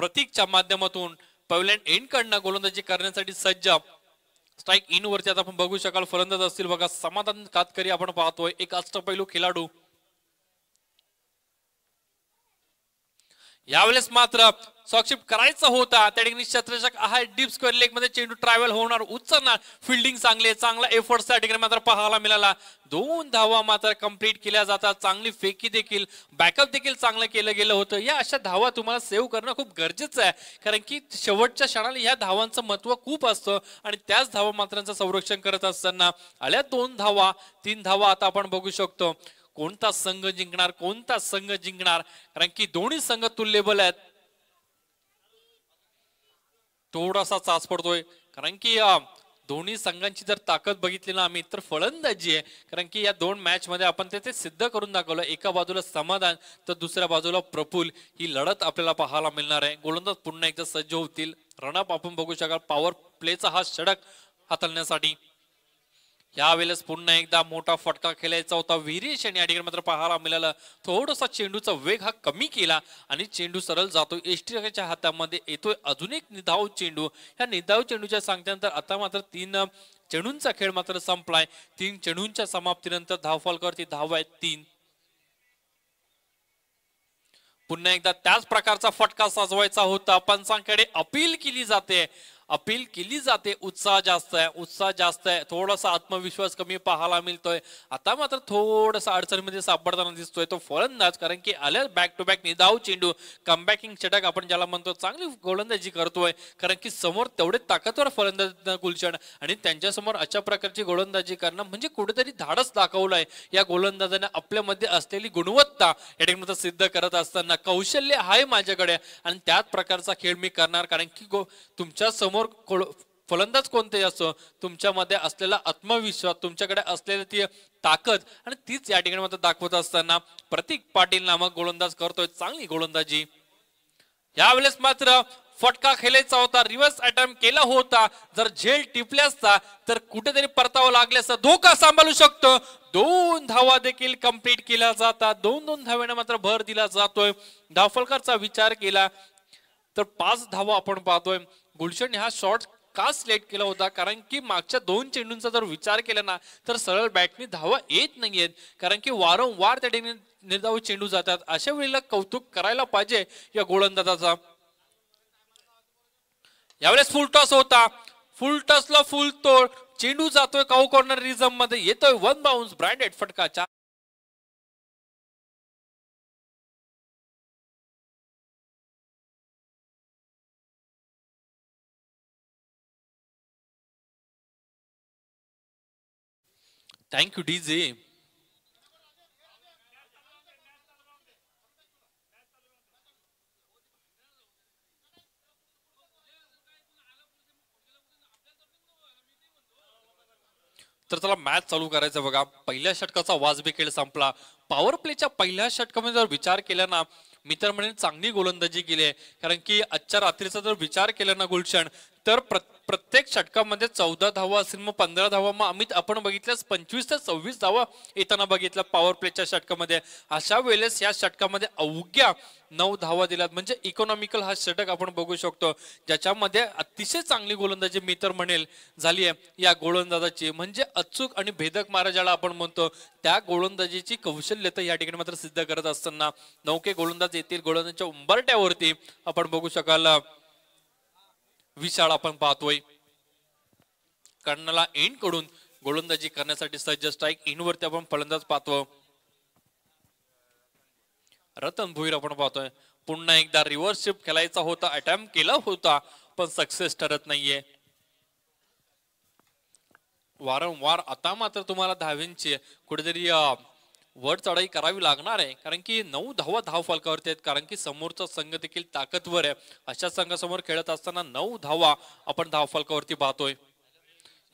प्रतीकच्या माध्यमातून pavilion end कडनं गोलंदाजी करण्यासाठी सज्ज। स्ट्राइक इन वरती आता आपण बघू शकाल फलंदाज असतील बघा समाधान कातकरी आपण पाहतोय, एक अष्टपैलू खेळाडू। यावेळेस मात्र सॉक्षिप करायचा होता त्या ठिकाणी क्षेत्ररक्षक आहे डीप स्क्वेअर लेग मध्ये चेंडू ट्रॅव्हल होणार उचलणार, फिल्डिंग चांगला एफर्ट्स त्या ठिकाणी मात्र पाहायला मिळाला। 2 धावा मात्र कंप्लीट केल्या जातात, चांगली फेकी देखील बॅकअप देखील चांगलं केलं गेलं होतं। या अशा धावा तुम्हाला सेव्ह करणं खूप गरजेचं आहे, कारण की शेवटच्या क्षणाला या धावांचं महत्व खूप असतं आणि त्याच धावा मात्रांचं संरक्षण करत असताना आल्या 2 धावा 3 धावा आता आपण बघू शकतो कोणता संघ जिंकणार कारण की दोन्ही संघ तुल्यबल आहेत। थोडासा चाच पडतोय कारण की दोन्ही संघांची जर ताकद बघितली ना आम्ही तर फलंदाजी आहे, कारण की या 2 मॅच मध्ये आपण ते सिद्ध करून दाखवलं। एका बाजूला समाधान तर दुसऱ्या बाजूला प्रफुल, ही लढत आपल्याला पाहायला मिळणार आहे। गोलंदाज पुन्हा एकदा सज्ज होतील, रनअप आपण बघू शकाल पॉवर प्लेचा हा षटक हाताळण्यासाठी। यावेळेस पुन्हा एकदा मोठा फटका खेळायचा होता, व्हेरिएशन या ठिकाणी मात्र पाहायला मिळालं। थोडासा चेंडूचा वेग हा कमी केला आणि चेंडू सरळ जातोय यष्टीरक्षकाच्या हातामध्ये येतोय अजून एक निधाव चेंडू। या निधाव चेंडूच्या सांगत्यानंतर आता मात्र 3 चेंडूंचा खेळ मात्र संपलाय। 3 चेंडूंच्या समाप्तीनंतर धावफलकावरती धावा आहेत 3। पुन्हा एकदा त्याच प्रकारचा फटका साजवायचा होता, पंचांकडे अपील केली जाते उत्साह जास्त आहे थोडासा आत्मविश्वास कमी पाहायला मिळतोय। आता मात्र थोडासा अडचणीमध्ये सापडताना दिसतोय तो फलंदाज, कारण की आल्या बॅक टू बॅक निधाव चेंडू कमबॅकिंग षटक आपण ज्याला म्हणतो, चांगली गोलंदाजी करतोय कारण की समोर तेवढे ताकदवर फलंदाज गुलशन आणि त्यांच्या समोर अशा प्रकारची गोलंदाजी करणं म्हणजे कुठेतरी धाडस दाखवलंय। या गोलंदाजाने आपल्यामध्ये असलेली गुणवत्ता या ठिकाणी सिद्ध करत असताना कौशल्य आहे माझ्याकडे आणि त्याच प्रकारचा खेळ मी करणार, कारण की तुमच्या समोर फलंदाज कोणते असो तुमच्यामध्ये असलेला आत्मविश्वास, तुमच्याकडे असलेली ती ताकद आणि तीच या ठिकाणी मात्र दाखवत असताना प्रतीक पाटील नामक गोलंदाज करतोय चांगली गोलंदाजी। यावेळेस मात्र फटका खेळायचा होता, रिव्हर्स अटेम्प्ट केला होता, जर झेल टिपले असता तर कुठेतरी परतावं लागले असता, धोका सांभाळू शकतो। 2 धावा देखील कंप्लीट केल्या जातात, 2 धाव्यांना मात्र भर दिला जातोय। धावफलकाचा विचार केला तर 5 धावा आपण पाहतोय। गुलशन हा शॉट का सिलेक्ट केला होता, कारण की मागच्या 2 चेंडूंचा जर विचार केला ना तर सरळ बॅटनी धावा येत नाहीयेत, कारण की वारंवार त्या ठिकाणी निर्धाव चेंडू जातात। अशा वेळेला कौतुक करायला पाहिजे या गोलंदाजाचा। यावेळेस फुल टॉस होता, फुल टॉसला फुल तोड, चेंडू जातोय काऊ कॉर्नर रिझम मध्ये, येतोय 1 बाउन्स ब्रँडेड फटका। Thank you DJ. तर चला मॅच चालू करायचं बघा। पहिल्या षटकाचा वाजवी खेळ संपला। पॉवर प्लेच्या पहिल्या षटकामध्ये जर विचार केला ना मी तर म्हणेन चांगली गोलंदाजी केली आहे, कारण की आजच्या रात्रीचा जर विचार केला ना गुलशन तर प्रत्येक षटकामध्ये 14 धावा असेल, मग 15 धावा, मग अमित आपण बघितल्यास 25 ते 26 धावा येताना बघितलं पॉवर प्लेच्या षटकामध्ये। अशा वेळेस या षटकामध्ये अवघ्या 9 धावा दिल्यात, म्हणजे इकॉनॉमिकल हा षटक आपण बघू शकतो, ज्याच्यामध्ये अतिशय चांगली गोलंदाजी मी तर म्हणेल झाली आहे या गोलंदाजाची। म्हणजे अचूक आणि भेदक मारा ज्याला आपण म्हणतो त्या गोलंदाजीची कौशल्यता या ठिकाणी मात्र सिद्ध करत असताना नौके गोलंदाज येतील। गोलंदाजीच्या उंबरट्यावरती आपण बघू शकाल विशाळ आपण पाहतोय कर्णला एंड कडून गोलंदाजी करण्यासाठी सज्ज। स्ट्राइक इन वरती आपण फलंदाज पाहतो रतन भोईर आपण पाहतोय। पुन्हा एकदा रिव्हर्स शिफ्ट खेळायचा होता, अटेम्प्ट केला होता पण सक्सेस ठरत नाहीये। वारंवार आता मात्र तुम्हाला धावेंची कुठेतरी वर चढाई करावी लागणार आहे, कारण की 9 धावा धाव फलकावरती आहेत, कारण की समोरचा संघ देखील ताकदवर आहे। अशा संघासमोर खेळत असताना 9 धावा आपण धाव फलकावरती पाहतोय।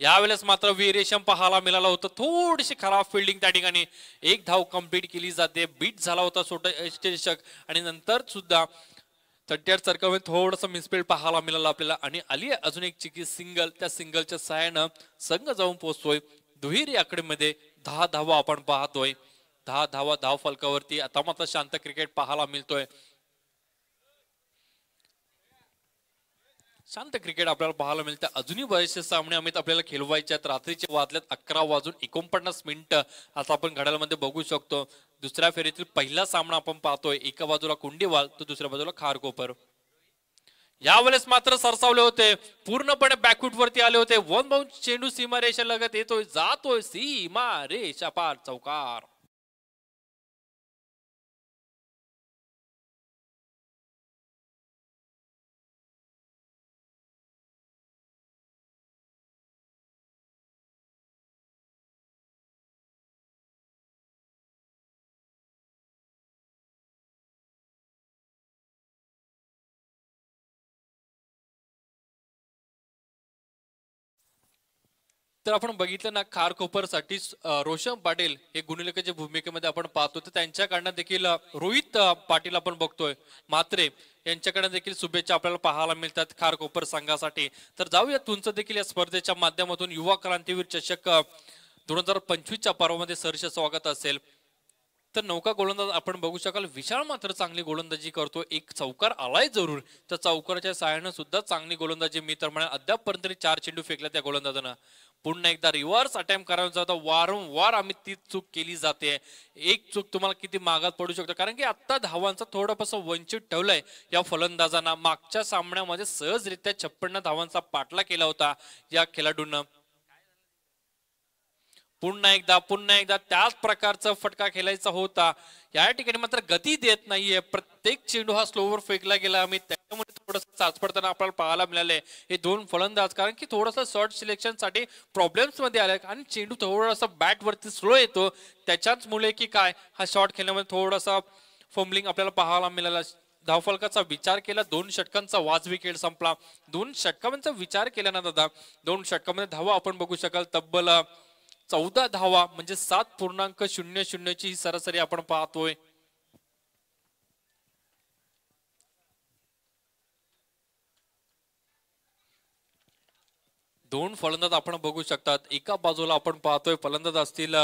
यावेळेस मात्र व्हेरिएशन पाहायला मिळालं होतं, थोडीशी खराब फिल्डिंग त्या ठिकाणी। 1 धाव कंप्लीट केली जाते, बीट झाला होता यष्टीरक्षक आणि नंतर सुद्धा 38 सर्कलमध्ये थोडंसं मिसफील्ड पाहायला मिळालं आपल्याला आणि आली अजून एक चिकी सिंगल। त्या सिंगलच्या सहाय्यानं संघ जाऊन पोहोचतोय दुहेरी आकडेमध्ये 10 धावा आपण पाहतोय। 10 धावा धाव फलकावरती आता मात्र शांत क्रिकेट पाहायला मिळतोय। शांत क्रिकेट आपल्याला पाहायला मिळतं. अजूनही बरेचसे सामने अमित आपल्याला खेळवायचे आहेत. रात्रीचे वाजल्यात 11:49. आता आपण घड्याळामध्ये बघू शकतो दुसऱ्या फेरीतील पहिला सामना आपण पाहतोय. एका बाजूला कुंडीवाल तर दुसऱ्या बाजूला खारकोपर. यावेळेस मात्र सरसावले होते, पूर्णपणे बॅकफूट वरती आले होते. वन बाउंस चेंडू सीमा रेषा लगत येतोय, जातोय सीमा रेषा पार, चौकार. तर आपण बघितलं ना खारकोपरसाठी रोशन पाटील हे गुणलेखाच्या भूमिकेमध्ये आपण पाहतो. तर त्यांच्याकडनं देखील रोहित पाटील आपण बघतोय म्हात्रे यांच्याकडे देखील शुभेच्छा आपल्याला पाहायला मिळतात खारकोपर संघासाठी. तर जाऊया तुमचं देखील या स्पर्धेच्या माध्यमातून युवा क्रांतीवीर चषक 2025च्या पर्वामध्ये सहर्ष स्वागत असेल. तर नौका गोलंदाज आपण बघू शकाल विशाल मात्र चांगली गोलंदाजी करतो. एक चौकार आलाय जरूर, तर चौकाराच्या सहाय्याने सुद्धा चांगली गोलंदाजी मी तर म्हणा. अद्यापपर्यंत 4 चेंडू फेकल्या त्या गोलंदाजानं. पुन्हा एकदा रिव्हर्स अटेम्प्ट करायचा होता. वारंवार आम्ही तीच चूक केली जाते. एक चूक तुम्हाला किती मागात पडू शकतो, कारण की आता धावांचा थोडंसं वंचित ठेवलंय या फलंदाजांना. मागच्या सामन्यामध्ये सहजरित्या 56 धावांचा पाठला केला होता या खेळाडूंना. पुन्हा एकदा त्याच प्रकारचा फटका खेळायचा होता. या ठिकाणी मात्र गती देत नाहीये. प्रत्येक चेंडू हा स्लोवर फेकला गेला. आम्ही त्याच्यामध्ये थोडस चाचपडताना आपल्याला पाहायला मिळाले हे दोन फलंदाज, कारण की थोडस शॉर्ट सिलेक्शन साठी प्रॉब्लेम्स मध्ये आले आणि चेंडू थोडासा बॅट वरती स्लो येतो. त्याच्याच मुळे की काय हा शॉट खेळण्यामध्ये थोडासा फंबलिंग आपल्याला पाहायला मिळाला. धावफलकाचा विचार केला, 2 षटकांचा वाजवी खेळ संपला. 2 षटकांचा विचार केला ना दादा, 2 षटकामध्ये धावा आपण बघू शकाल तब्बल 14 धावा, म्हणजे 7.00 ची सरासरी आपण पाहतोय. दोन फलंदाज आपण बघू शकतात. एका बाजूला आपण पाहतोय फलंदाज असतील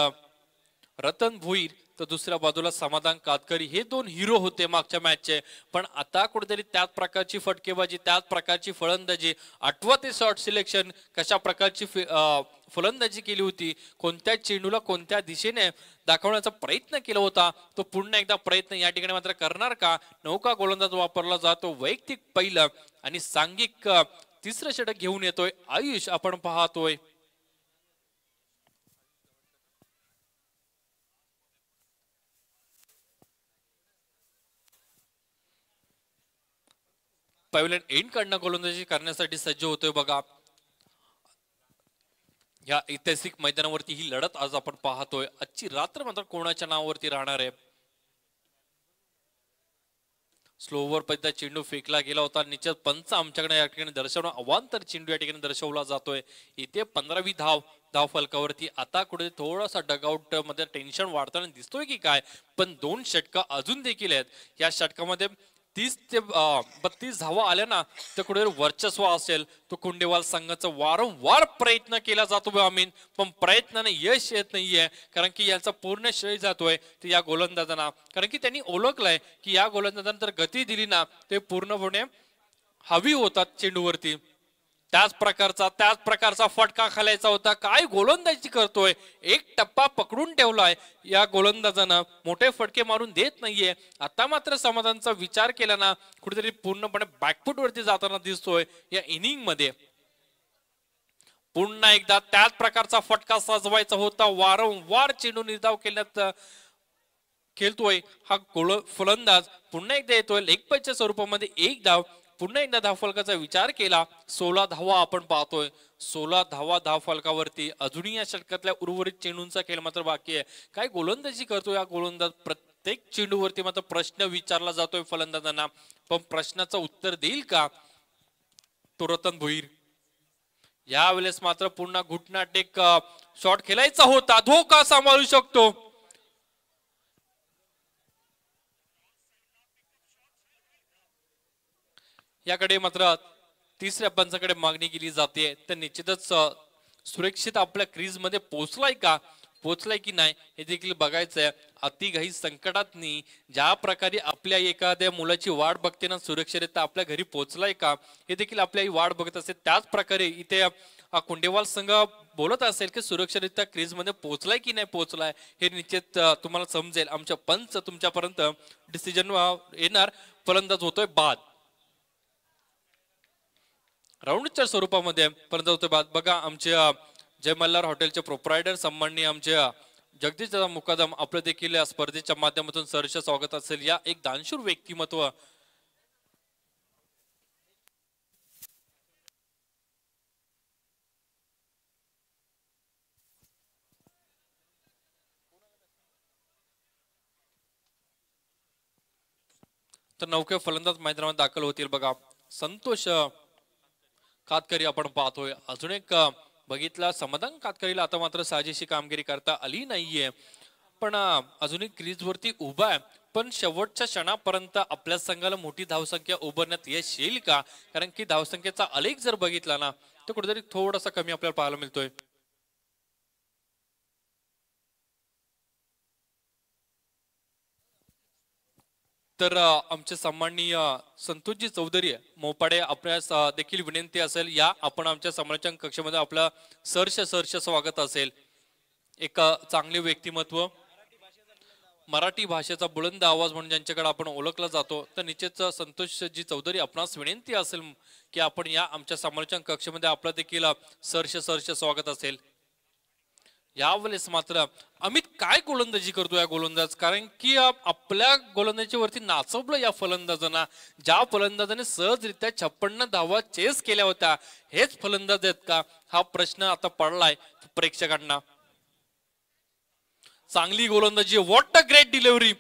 रतन भोईर, तर दुसऱ्या बाजूला समाधान कातकरी. हे 2 हिरो होते मागच्या मॅचचे, पण आता कुठेतरी त्याच प्रकारची फटकेबाजी, त्याच प्रकारची फलंदाजी, आठवा ते शॉर्ट सिलेक्शन, कशा प्रकारची फलंदाजी केली होती, कोणत्या चेंडूला कोणत्या दिशेने दाखवण्याचा प्रयत्न केला होता, तो पुन्हा एकदा प्रयत्न या ठिकाणी मात्र करणार का? नौका गोलंदाज वापरला जातो. वैयक्तिक पहिलं आणि सांघिक तिसरं षटक घेऊन येतोय आयुष आपण पाहतोय. पॅव्हलियन एंड कडनं गोलंदाजी करण्यासाठी सज्ज होतोय बघा. या ऐतिहासिक मैदानावरती ही लढत आज आपण पाहतोय. आजची रात्र मात्र कोणाच्या नावावरती राहणार आहे? स्लोवर पहिला चेंडू फेकला गेला होता. निश्चित पंच आमच्याकडे या ठिकाणी दर्शवणं अवांतर चेंडू या ठिकाणी दर्शवला जातोय. इथे 15वी धाव फलकावरती. आता कुठे थोडासा डगआउट मध्ये टेन्शन वाढताना दिसतोय की काय, पण 2 षटका अजून देखील आहेत. या षटकामध्ये 30 ते 32 धावा आल्या ना, तर कुठे वर्चस्व असेल. तो कुंडेवाल संघाचा वारंवार प्रयत्न केला जातो आम्ही, पण प्रयत्नाने यश येत नाहीये, कारण की यांचा पूर्ण श्रेय जातोय ते या गोलंदाजांना. कारण की त्यांनी ओळखलंय की या गोलंदाजांना तर गती दिली ना, ते पूर्णपणे हवी होतात चेंडूवरती. त्याच प्रकारचा फटका खालायचा होता. काय गोलंदाजी करतोय, एक टप्पा पकडून ठेवलाय या गोलंदाजानं, मोठे फटके मारून देत नाहीये. आता मात्र समाधानचा विचार केला ना, कुठेतरी पूर्णपणे बॅकफूट वरती जाताना दिसतोय या इनिंग मध्ये. पुन्हा एकदा त्याच प्रकारचा फटका सजवायचा होता. वारंवार चेंडू निर्धाव केल्यात खेळतोय हा फलंदाज. पुन्हा एकदा येतोय लेग पॅचच्या स्वरूपामध्ये 1 धाव. पुन्हा एकदा धावफलकाचा विचार केला. 16 धावा आपण पाहतोय. 16 धावा धावफलकावरती. अजूनही या षटकातल्या उर्वरित चेंडूंचा खेळ मात्र बाकी आहे. काय गोलंदाजी करतोय या गोलंदाज. प्रत्येक चेंडूवरती मात्र प्रश्न विचारला जातोय फलंदाजांना, पण प्रश्नाचं उत्तर देईल का तो रतन भोईर? यावेळेस मात्र पुन्हा घुटनाट एक शॉट खेळायचा होता. धोका सांभाळू शकतो. याकडे मात्र तिसऱ्या पंचाकडे मागणी केली जाते. तर निश्चितच सुरक्षित आपल्या क्रीज मध्ये पोहोचलाय का, पोचलाय की नाही हे देखील बघायचंय. अतिघाई संकटातनी ज्या प्रकारे आपल्या एखाद्या मुलाची वाट बघते ना सुरक्षितरित्या आपल्या घरी पोहोचलाय का हे देखील आपल्या वाट बघत असते. त्याच प्रकारे इथे कुंडेवाल संघ बोलत असेल की सुरक्षितरित्या क्रीज मध्ये पोहोचलाय की नाही पोहोचलाय हे निश्चित तुम्हाला समजेल. आमच्या पंच तुमच्यापर्यंत डिसिजन येणार. फलंदाज होतोय बाद. राऊंडच्या स्वरूपामध्ये फलंदाज होतोय बाद. बघा आमच्या जय मल्हार हॉटेलचे प्रोप्रायटर सन्माननीय आमचे जगदीश दादा मुकादम आपलं देखील या स्पर्धेच्या माध्यमातून सहर्ष स्वागत असेल. या एक दानशूर व्यक्तिमत्व तर नौके फलंदाज मैदानात दाखल होतील. बघा संतोष कातकरी आपण पाहतोय. अजून एक बघितला समाधान कातकरीला आता मात्र साजेशी कामगिरी करता आली नाहीये पण अजूनही क्रीज वरती उभा आहे. पण शेवटच्या क्षणापर्यंत आपल्या संघाला मोठी धावसंख्या उभारण्यात यश येईल का? कारण की धावसंख्येचा आलेख जर बघितला ना तर कुठेतरी थोडासा कमी आपल्याला पाहायला मिळतोय. तर आमचे सन्माननीय संतोषजी चौधरी मोपाडे आपल्यास देखील विनंती असेल या आपण आमच्या समालोचन कक्षामध्ये आपलं सहर्ष स्वागत असेल. एक चांगले व्यक्तिमत्व मराठी भाषेचा बुलंद आवाज म्हणून ज्यांच्याकडे आपण ओळखला जातो तर निश्चितच संतोषजी चौधरी आपणास विनंती असेल की आपण या आमच्या समालोचन कक्षामध्ये आपलं देखील सहर्ष स्वागत असेल. यावेळेस मात्र अमित काय गोलंदाजी करतो या गोलंदाज कारण की आपल्या गोलंदाजीवरती नाचवलं या फलंदाजांना. ज्या फलंदाजाने सहजरित्या 56 धावा चेस केल्या होत्या हेच फलंदाज आहेत का हा प्रश्न आता पडलाय प्रेक्षकांना. चांगली गोलंदाजी. What a great delivery.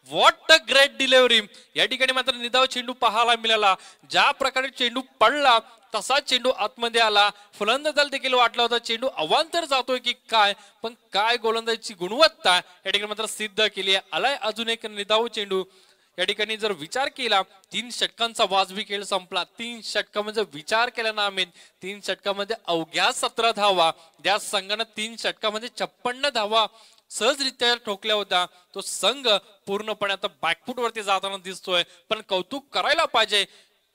What a great delivery. या ठिकाणी मात्र निधाव चेंडू पाहायला मिळाला. ज्या प्रकारे चेंडू पडला तसा चेंडू आतमध्ये आला. फलंदाजाला देखील वाटला होता चेंडू अवांतर जातोय की काय पण काय गोलंदाजीची गुणवत्ता या ठिकाणी मात्र सिद्ध केली आहे. आलाय अजून एक निधाव चेंडू. या ठिकाणी जर विचार केला 3 षटकांचा वाजवी खेळ संपला. 3 षटकामध्ये विचार केला ना आम्ही 3 षटकामध्ये अवघ्या 17 धावा ज्या संघानं 3 षटकामध्ये 56 धावा सहजरित्या ठोकल्या होत्या तो संघ पूर्णपणे आता बॅकफूट वरती जाताना दिसतोय. पण कौतुक करायला पाहिजे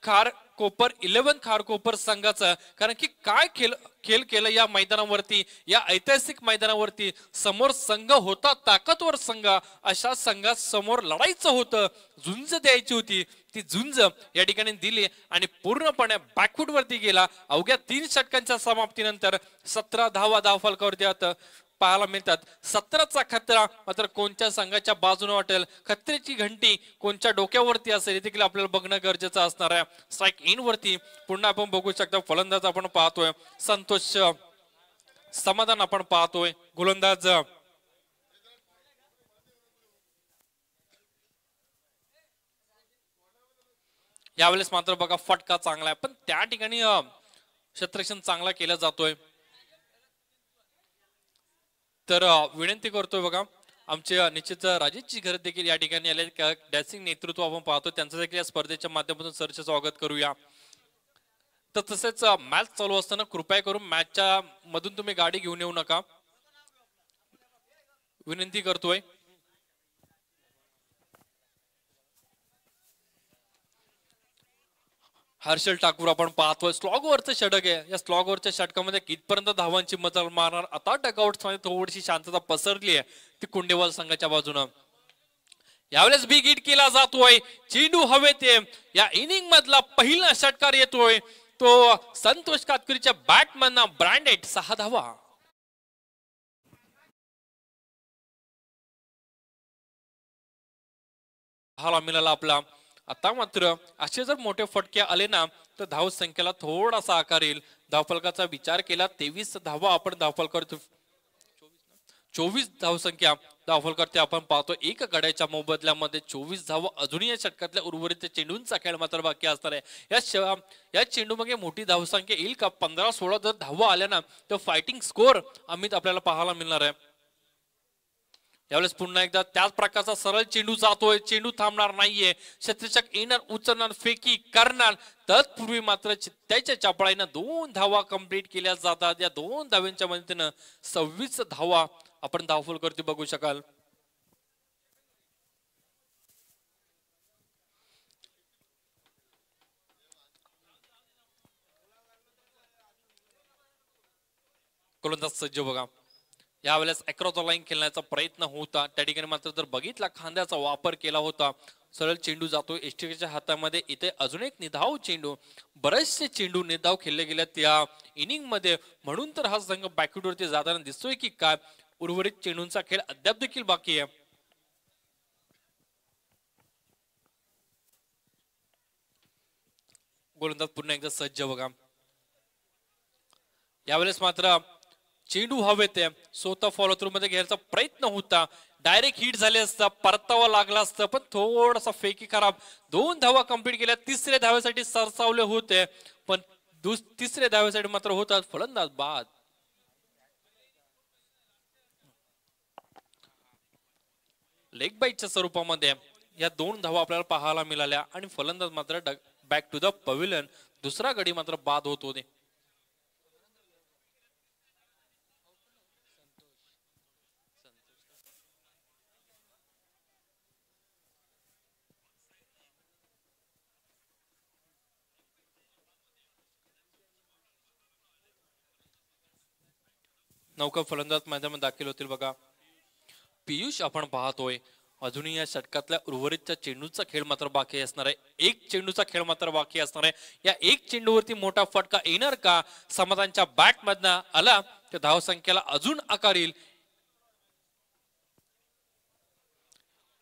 खारकोपर 11 खारकोपर संघाचं कारण की काय खेळ केलं या मैदानावरती. या ऐतिहासिक मैदानावरती समोर संघ होता ताकदवर संघ. अशा संघात समोर लढायचं होतं झुंज द्यायची होती ती झुंज या ठिकाणी दिली आणि पूर्णपणे बॅकफूट वरती गेला. अवघ्या 3 षटकांच्या समाप्तीनंतर 17 धावा धावफलकावरती आता पाहायला मिळतात. 17चा खतरा मात्र कोणत्या संघाच्या बाजूने वाटेल खतरेची घंटी कोणत्या डोक्यावरती असेल हे देखील आपल्याला बघणं गरजेचं असणार आहे. स्ट्राईक इन वरती पुन्हा आपण बघू शकता फलंदाज आपण पाहतोय संतोष समाधान आपण पाहतोय. गोलंदाज यावेळेस मात्र बघा फटका चांगला आहे पण त्या ठिकाणी क्षेत्ररक्षण चांगला केला जातोय. तर विनंती करतोय बघा आमचे निश्चित राजेशजी घर देखील या ठिकाणी आले. डॅसिंग नेतृत्व आपण पाहतो त्यांचं देखील या स्पर्धेच्या माध्यमातून सहर्ष स्वागत करूया. तर तसेच मॅच चालू असताना कृपया करून मॅचच्या मधून तुम्ही गाडी घेऊन येऊ नका विनंती करतोय. हर्षल ठाकूर आपण पाहतोय स्लॉग वरचं षटक आहे. या स्लॉग वरच्या षटकामध्ये कितपर्यंत धावांची मजल मारणार आता डगआउट मध्ये थोडीशी शांतता पसरली आहे ती कुंडेवाल संघाच्या बाजूनं. यावेळेस बिग हिट केला जातोय चेंडू हवेत. या इनिंग मधला पहिला षटकार येतोय तो संतोष कातकरीच्या बॅटमॅन ब्रँडेड 6 धावा. हा मिळाला आपला. आता मात्र असे जर मोठे फटके आले ना तर धाव संख्येला थोडासा आकार येईल. धावफलकाचा विचार केला 23 धावा आपण धावफलकर 24 धावसंख्या धावफलकर आपण पाहतो. एक गड्याच्या मोबदल्यामध्ये 24 धावा अजूनही या षटकातल्या उर्वरित चेंडूंचा खेळ मात्र बाकी असणार आहे. या चेंडू मागे मोठी धावसंख्या येईल का? 15-16 जर धावा आल्या ना तर फायटिंग स्कोर अमित आपल्याला पाहायला मिळणार आहे. यावेळेस पुन्हा एकदा त्याच प्रकारचा सरळ चेंडू जातोय. चेंडू थांबणार नाहीये. क्षेत्ररक्षक येणार उचलणार फेकी करणार तत्पूर्वी मात्र त्याच्या चपळाईनं 2 धावा कंप्लीट केल्या जातात. या 2 धावांच्या मदतीनं 26 धावा आपण धावफलकावरती बघू शकाल. गोलंदाज सज्ज बघा. यावेळेस अक्रॉस द लाईन खेळण्याचा प्रयत्न होता, त्या ठिकाणी मात्र जर बघितला खांद्याचा वापर केला होता. सरळ चेंडू जातो एसटीकेच्या हातामध्ये. इथे अजून एक निधाव चेंडू, बरेचसे चेंडू निधाव खेळले गेले त्या इनिंग मध्ये, म्हणून तर हा संघ बॅकवर्ड वरती जाताना दिसतोय की काय. उर्वरित चेंडूंचा खेळ अद्याप देखील बाकी आहे. गोलंदाज पुन्हा एकदा सज्ज बघा. यावेळेस मात्र चेंडू हवेत स्वतः फॉलो थ्रू मध्ये घ्यायचा प्रयत्न होता. डायरेक्ट हिट झाले असता, परतावा लागला असता, पण थोडासा फेकी खराब. 2 धावा कंप्लीट केल्या. तिसऱ्या धावेसाठी सरसावले होते, पण तिसऱ्या धावेसाठी मात्र होतात फलंदाज बाद. लेग बाईटच्या स्वरूपामध्ये या 2 धावा आपल्याला पाहायला मिळाल्या आणि फलंदाज मात्र बॅक टू द पवेलियन. दुसरा गडी मात्र बाद होत होते. नौका फलंदाज मैदानात दाखल होतील बघा. पियुष आपण पाहतोय अजूनही या षटकातल्या उर्वरितच्या चेंडूचा खेळ मात्र बाकी असणार आहे. एक चेंडूचा खेळ मात्र बाकी असणार आहे. या एक चेंडूवरती मोठा फटका येणार का? समाधानच्या बॅट मधनं आला तर धावसंख्येला अजून आकार येईल.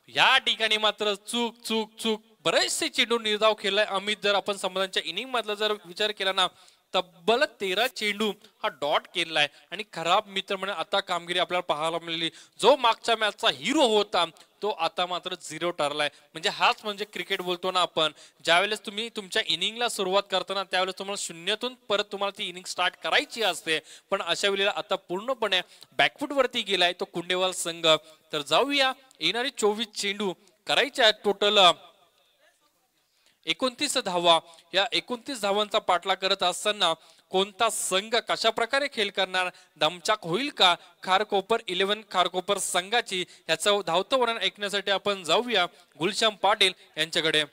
या ठिकाणी मात्र चूक चूक चूक, बरेचसे चेंडू निर्धाव खेळलाय अमित. जर आपण समाधानच्या इनिंग मधला जर विचार केला ना, तब्बल 13 चेंडू हा डॉट केलाय आणि खराब मित्र म्हणून आता कामगिरी आपल्याला पाहायला मिळाली. जो मागच्या मॅचचा हिरो होता तो आता मात्र 0 ठरलाय. म्हणजे हाच म्हणजे क्रिकेट बोलतो ना आपण. ज्यावेळेस तुम्ही तुमच्या इनिंगला सुरुवात करताना त्यावेळेस तुम्हाला शून्यातून परत तुम्हाला ती इनिंग स्टार्ट करायची असते, पण अशा वेळेला आता पूर्णपणे बॅकफूट वरती गेलाय तो कुंडेवाल संघ. तर जाऊया, येणारी 24 चेंडू करायच्या टोटल 29 धावा. या 29 धावांचा पाठलाग करत असताना कोणता संघ कशा प्रकारे खेळ करणार, दमचाक होईल का खारकोपर 11 खारकोपर संघाची, याचं धावतं वर्णन ऐकण्यासाठी आपण जाऊया गुलशाम पाटील यांच्याकडे.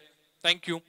थँक्यू.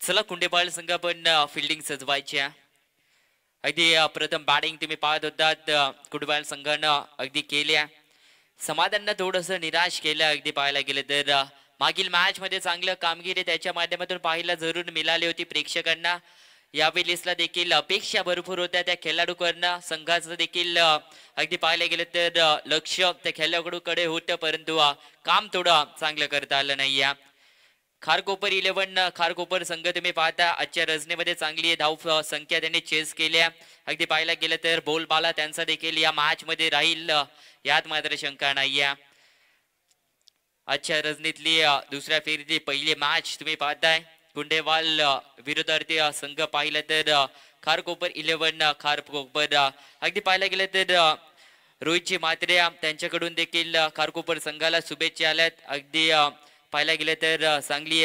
चला कुंडेपाळ संघ पण फिल्डिंग सजवायची आहे. अगदी प्रथम बॅटिंग तुम्ही पाहत होतात कुंडेपाळ संघानं अगदी केल्या. समाधाननं थोडस निराश केलं अगदी पाहायला गेलं तर. मागील मॅच मध्ये चांगलं कामगिरी त्याच्या माध्यमातून पाहायला जरूर मिळाली होती प्रेक्षकांना. यावेळेसला देखील अपेक्षा भरपूर होत्या त्या खेळाडूकडनं. संघाचं देखील अगदी पाहायला गेलं तर लक्ष त्या खेळाडूकडे होतं, परंतु काम थोडं चांगलं करता आलं नाही. खारकोपर 11 खारकोपर संघ तुम्ही पाहता आजच्या रजनीमध्ये चांगली धाव संख्या त्यांनी चेस केल्या. अगदी पाहायला गेलं तर बोलबाला त्यांचा देखील या मॅच मध्ये राहील यात मात्र शंका नाही. आजच्या रजनीतली दुसऱ्या फेरीतली पहिली मॅच तुम्ही पाहताय कुंडेवाल विरोधार्थी संघ पाहिलं तर खारकोपर 11 खारकोपर. अगदी पाहायला गेलं तर रोहितजी म्हात्रे त्यांच्याकडून देखील खारकोपर संघाला शुभेच्छा आल्यात. अगदी पाहायला गेलं तर चांगली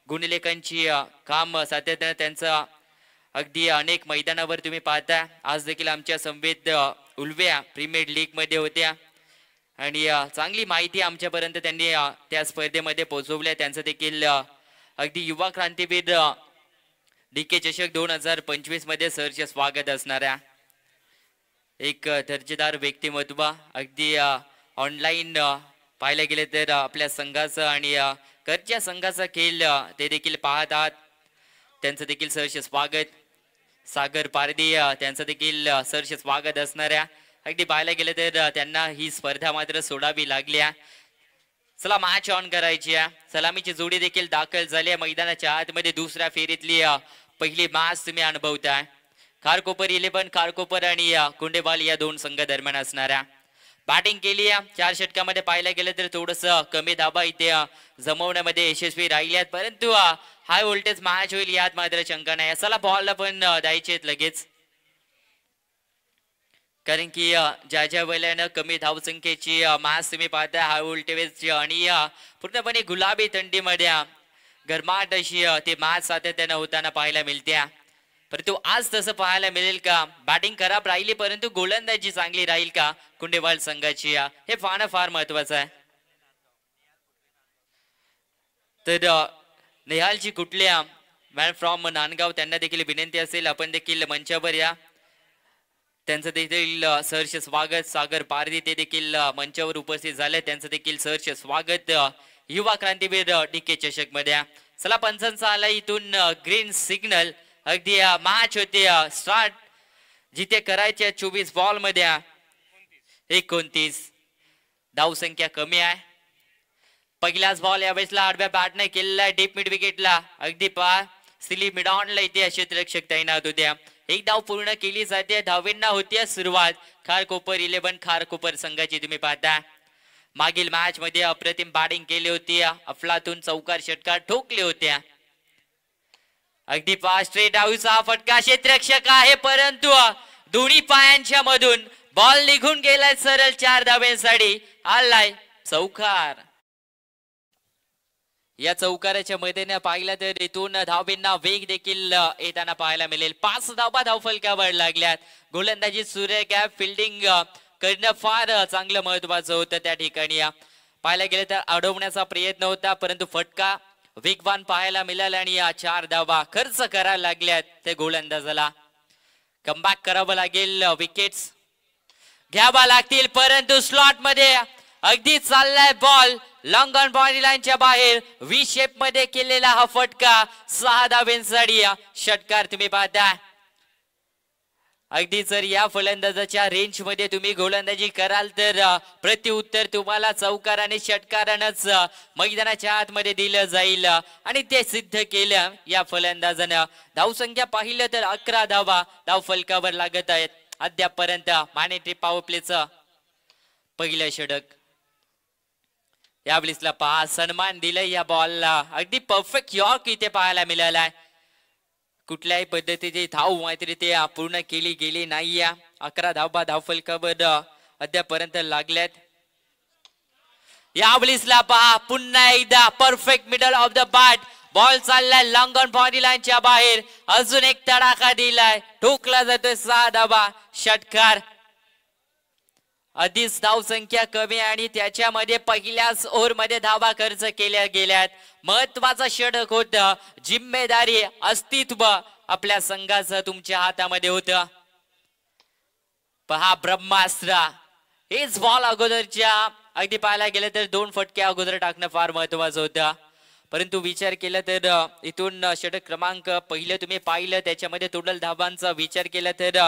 गुणलेखांची काम सातत्याने त्यांचा अगदी अनेक मैदानावर तुम्ही पाहता. आज देखील आमच्या संवेद उलव्या प्रीमियर लीग मध्ये होत्या आणि चांगली माहिती आमच्यापर्यंत त्यांनी त्या स्पर्धेमध्ये पोहोचवल्या. त्यांचं देखील अगदी युवा क्रांतीवीर DK चषक 2025 मध्ये सरचे स्वागत असणाऱ्या एक दर्जेदार व्यक्तिमत्व. अगदी ऑनलाईन पाहायला गेले तर आपल्या संघाचं आणि घरच्या संघाचा खेळ ते देखील पाहतात. त्यांचं देखील सहर्ष स्वागत. सागर पारदी त्यांचं देखील सहर्ष स्वागत असणाऱ्या. अगदी पाहायला गेलं तर त्यांना ही स्पर्धा मात्र सोडावी लागल्या. चला मॅच ऑन करायची आहे. सलामीची जोडी देखील दाखल झाली आहे मैदानाच्या आतमध्ये. दुसऱ्या फेरीतली पहिली मॅच तुम्ही अनुभवताय. खारकोपर 11 खारकोपर आणि कुंडेवाल या दोन संघ दरम्यान असणाऱ्या. बॅटिंग केली आहे. 4 षटकामध्ये पाहायला गेलं तर थोडस कमी धाबा इथे जमवण्यामध्ये यशस्वी राहिल्यात, परंतु हाय व्होल्टेज मॅच होईल यात मात्र शंका नाही. असाला बॉलला पण द्यायचे लगेच, कारण की ज्या वेळेला कमी धावसंख्येची मॅच तुम्ही पाहता हाय व्होल्टेजची आणि पूर्णपणे गुलाबी थंडीमध्ये गरमाट अशी ते मॅच सातत्यानं होताना पाहायला मिळते. परंतु आज तसं पाहायला मिळेल का? बॅटिंग खराब राहिली परंतु गोलंदाजी चांगली राहील का कुंडेवाल संघाची? हे पाहणं फार महत्वाचं आहे. तर नेहालजी कुठल्या मॅन फ्रॉम नांदगाव त्यांना देखील विनंती असेल आपण देखील मंचावर या. त्यांचं देखील सहर्ष स्वागत. सागर पारदी ते देखील मंचावर उपस्थित झाले, त्यांचं देखील सहर्ष स्वागत. युवा क्रांतीवीर DK चषक मध्ये. चला पंचांचा आला इथून ग्रीन सिग्नल. अगदी मॅच होते स्टार्ट. जिथे करायचे 24 बॉल मध्ये 29 धावसंख्या कमी आहे. पहिलाच बॉल यावेळेसला आडव्या बॅटने केलेला आहे डीप मिड विकेटला. अगदी सिली मिडॉनला इथे क्षेत्ररक्षक तैनात होत्या. एक धाव पूर्ण केली जाते. धावेंना होती सुरुवात खारकोपर 11 खारकोपर संघाची. तुम्ही पाहता मागील मॅच मध्ये अप्रतिम बॅटिंग केली होती. अफलातून चौकार षटकार ठोकले होत्या. अगदी स्ट्रेट डावीचा फटका क्षेत्ररक्षक आहे, परंतु दोन्ही पायांच्या मधून बॉल निघून गेलाय सरळ 4 धाब्यांसाठी. आलाय चौकार. या चौकाराच्या मदतीने पाहिलं तर इथून धावेंना वेग देखील येताना पाहायला मिळेल. 5 धावा धावफलकावर लागल्यात. गोलंदाजी सूर्य कॅप फिल्डिंग करणं फार चांगलं महत्वाचं होतं त्या ठिकाणी. पाहायला गेलं तर अडवण्याचा प्रयत्न होता, परंतु फटका वेगवान पाहायला मिळाला आणि 4 धावा खर्च करायला लागल्यात त्या गोलंदाजाला. कमबॅक करावं लागेल. विकेट्स घ्यावा लागतील, परंतु स्लॉट मध्ये अगदी चाललाय बॉल लॉंग ऑन बॉडी लाईनच्या बाहेर. व्ही शेप मध्ये केलेला हा फटका 6 धावेंसाठी षटकार. तुम्ही पाहता अगदी जर या फलंदाजाच्या रेंज मध्ये तुम्ही गोलंदाजी कराल तर प्रत्युत्तर तुम्हाला चौकाराने षटकारानंच मैदानाच्या आतमध्ये दिलं जाईल आणि ते सिद्ध केलं या फलंदाजानं. धावसंख्या पाहिलं तर 11 धावा धावफलकावर लागत आहेत अद्यापर्यंत. मॅनेटरी पॉवर प्लेचं पहिलं षटक. यावेळेसला पहा सन्मान दिलाय या बॉलला. अगदी परफेक्ट यॉर्क इथे पाहायला मिळालाय. कुठल्याही पद्धतीची धाव मात्र ते पूर्ण केली गेली नाही. 11 धावा धावफलकावर अद्यापर्यंत लागल्यात. यावेळेसला पहा पुन्हा एकदा perfect middle of the bat. Ball चाललाय लॉंग ऑन बॉडी लाईनच्या बाहेर. अजून एक तडाखा दिलाय, ठोकला जातोय 6 धावा षटकार. आधीच धावसंख्या कमी आणि त्याच्यामध्ये पहिल्याच ओव्हर मध्ये धावा खर्च केल्या गेल्यात. महत्वाचा षटक होत. जिम्मेदारी अस्तित्व आपल्या संघाचं तुमच्या हातामध्ये होतं. पहा ब्रह्मास्त्र. हेच बॉल अगोदरच्या अगदी पाहायला गेलं तर 2 फटके अगोदर टाकणं फार महत्वाचं होतं, परंतु विचार केला तर इथून षटक क्रमांक पहिलं तुम्ही पाहिलं त्याच्यामध्ये टोटल धावांचा विचार केला तर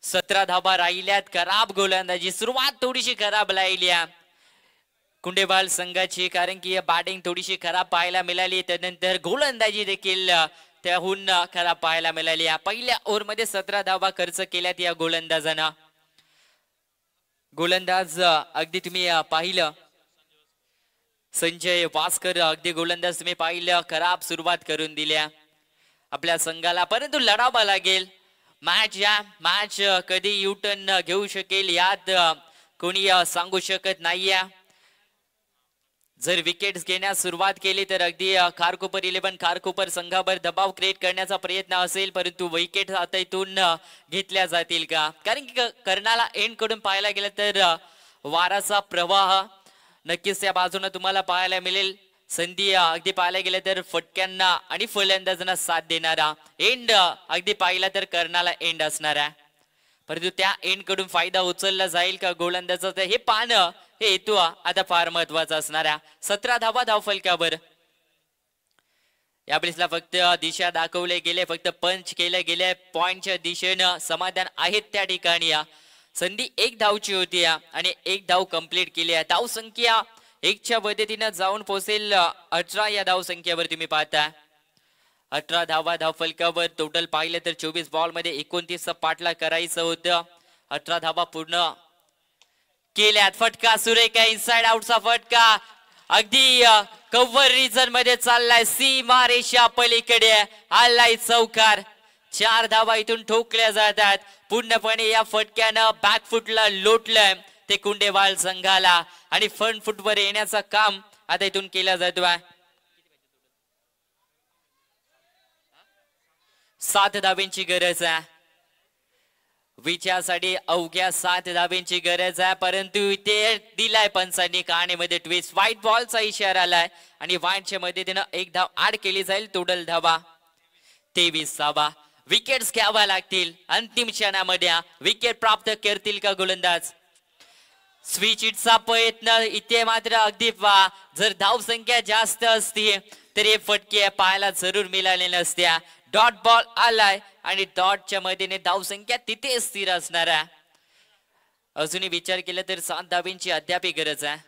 17 धावा राहिल्यात. खराब गोलंदाजी. सुरुवात थोडीशी खराब राहिली कुंडेवाल संघाची, कारण की बॅटिंग थोडीशी खराब पाहायला मिळाली. त्यानंतर गोलंदाजी देखील त्याहून खराब पाहायला मिळाली. पहिल्या ओव्हर मध्ये 17 धावा खर्च केल्यात या गोलंदाजानं. गोलंदाज अगदी तुम्ही पाहिलं संजय वास्कर. अगदी गोलंदाज तुम्ही पाहिलं खराब सुरुवात करून दिल्या आपल्या संघाला, परंतु लढावं लागेल. मॅच कधी युटर्न घेऊ शकेल यात कोणी सांगू शकत नाहीये. जर विकेट्स घेण्यास सुरुवात केली तर अगदी खारकोपर 11 खारकोपर संघावर दबाव क्रिएट करण्याचा प्रयत्न असेल, परंतु विकेट आता इथून घेतल्या जातील का? कारण की कर्णाला एंड कडून पाहायला गेलं तर वाराचा प्रवाह नक्कीच त्या बाजूने तुम्हाला पाहायला मिळेल. संधी अगदी पाहायला गेलं तर फटक्यांना आणि फलंदाजांना साथ देणारा एंड अगदी पाहिला तर कर्णाला एंड असणार आहे, परंतु त्या एंड कडून फायदा उचलला जाईल का गोलंदाजाचा हे पाहणं हे हेतू आता फार महत्वाचा असणाऱ्या 17 धावा धाव फलकावर. या प्लेसला फक्त दिशा दाखवले गेले, फक्त पंच केले गेले, पॉइंटच्या दिशेनं समाधान आहेत त्या ठिकाणी. संधी एक धावची होती आणि एक धाव कंप्लीट केली आहे. धाव संख्या 1च्या पद्धतीनं जाऊन पोहोचेल 18 या धाव संख्येवर तुम्ही पाहता. 18 धावा धाव फलकावर. टोटल पाहिलं तर 24 बॉल मध्ये 29 पाठला करायचं होतं. 18 धावा पूर्ण केल्यात. फटका सुरेख आहे, इनसाइड आउटचा फटका अगदी कव्हर रिजन मध्ये चाललाय, सीमा रेषा पलीकडे आलाय चौकार. 4 धावा इथून ठोकल्या जातात. पूर्णपणे या फटक्यानं बॅकफुटला लोटलंय ते कुंडेवाल संघाला आणि फ्रंट फुटवर येण्याचं काम आता इथून केलं जातोय. 7 धाब्यांची गरज आहे विजयासाठी, अवघ्या 7 धाब्यांची गरज आहे. परंतु इथे दिलाय पंचांनी कानेमध्ये ट्विस्ट. व्हाईट बॉलचा इशारा आलाय आणि व्हाईटच्या मदतीनं एक धाव ऍड केली जाईल. टोटल धावा 23 धावा. विकेट्स घ्यावा लागतील अंतिम क्षणामध्ये. विकेट प्राप्त करतील का गोलंदाज? स्विच इटचा प्रयत्न इथे मात्र अगदी जर धाव संख्या जास्त असती तर हे फटके पाहायला जरूर मिळाले नसत्या. डॉट बॉल आलाय आणि डॉटच्या मदतीने धाव संख्या तिथे स्थिर असणार आहे. अजूनही विचार केला तर 7 धाब्यांची अद्याप गरज आहे.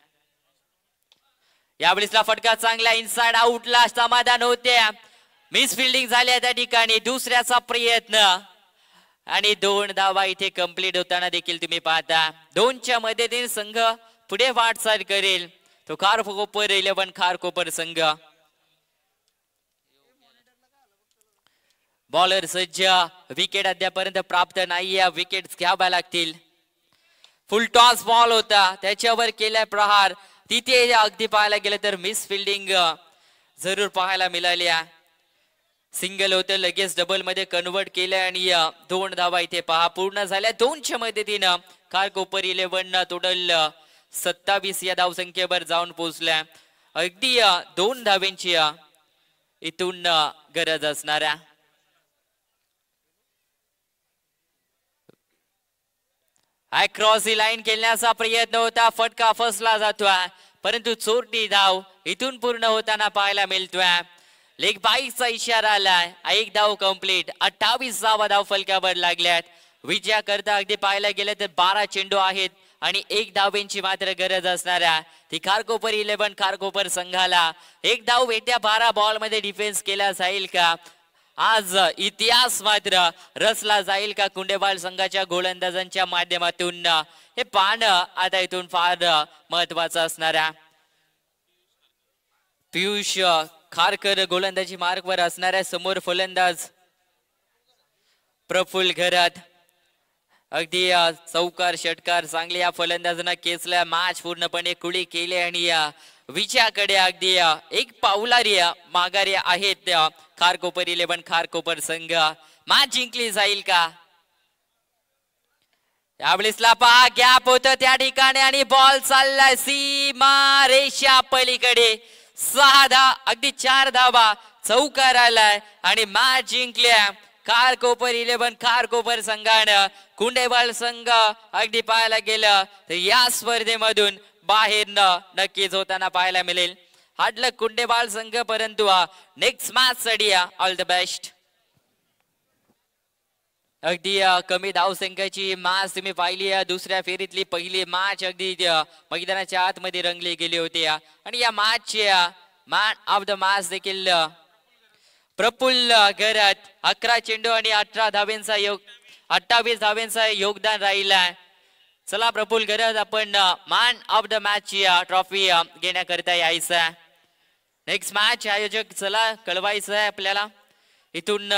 यावेळेसला फटका चांगला, इनसाइड आउटला समाधान होते. मिस फिल्डिंग झाली त्या ठिकाणी. दुसऱ्याचा प्रयत्न आणि 2 धावा इथे कंप्लीट होताना देखील तुम्ही पाहता. 2च्या मदतीने संघ पुढे वाटचाल करेल. तो खारकोपर 11 खारकोपर संघ. बॉलर सज्ज. विकेट अद्यापर्यंत प्राप्त नाहीये. विकेट घ्याव्या लागतील. फुल टॉस बॉल होता, त्याच्यावर केलाय प्रहार. तिथे अगदी पाहायला गेलं तर मिस फिल्डिंग जरूर पाहायला मिळाली. सिंगल होतं, लगेच डबल मध्ये कन्वर्ट केलंय आणि 2 धावा इथे पहा पूर्ण झाल्या. 2च्या मदतीनं खारकोपर 11 टोटल 27 या धाव संख्येवर जाऊन पोहोचल्या. अगदी 2 धाव्यांची इथून गरज असणाऱ्या. क्रॉस ही लाईन खेळण्याचा प्रयत्न होता. फटका फसला जातोय परंतु चोरटी धाव इथून पूर्ण होताना पाहायला मिळतोय. लेग बाईकचा इशारा आलाय. एक धाव कंप्लीट. 28 धावा धाव फलकावर लागल्यात. विजया करता अगदी पाहायला गेलं तर 12 चेंडू आहेत आणि 1 धावेंची मात्र गरज असणाऱ्या ती खारकोपर 11 खारकोपर संघाला. 1 धाव येत्या 12 बॉल मध्ये डिफेन्स केला जाईल का? आज इतिहास मात्र रचला जाईल का कुंडेवाल संघाच्या गोलंदाजांच्या माध्यमातून? हे पाहणं आता इथून फार महत्वाचं असणाऱ्या. पियुष खारकर गोलंदाजी मार्कवर असणाऱ्या. समोर फलंदाज प्रफुल्ल घरात. अगदी चौकार षटकार चांगले या फलंदाजांना केचल्या. मॅच पूर्णपणे खुली केले आणि विजयाकडे अगदी 1 पाऊलारी माघारी आहेत खारकोपर 11 खारकोपर संघ. मॅच जिंकली जाईल का? यावेळेसला पहा गॅप होत त्या ठिकाणी आणि बॉल चाललाय सीमा रेषा पलीकडे. 6 धावा अगदी 4 धावा चौकार आलाय आणि मॅच जिंकल्या खारकोपर 11 खारकोपर संघानं. कुंडेवाल संघ अगदी पाहायला गेलं तर या स्पर्धेमधून बाहेर नक्कीच होताना पाहायला मिळेल. हाडलं कुंडेवाल संघ परंतु नेक्स्ट मॅच साठी ऑल द बेस्ट. अगदी कमी धाव संख्येची मॅच तुम्ही पाहिली. दुसऱ्या फेरीतली पहिली मॅच अगदी मैदानाच्या आतमध्ये रंगली गेली होती आणि या मॅचचे मॅन ऑफ द मॅच देखील प्रफुल्ल घरात. 11 चेंडू आणि 28 धाव्यांचा योगदान राहिलाय. चला प्रफुल्ल घरात आपण मॅन ऑफ द मॅच ची ट्रॉफी घेण्याकरिता यायचं. नेक्स्ट मॅच आयोजक चला कळवायचं आहे आपल्याला. इथून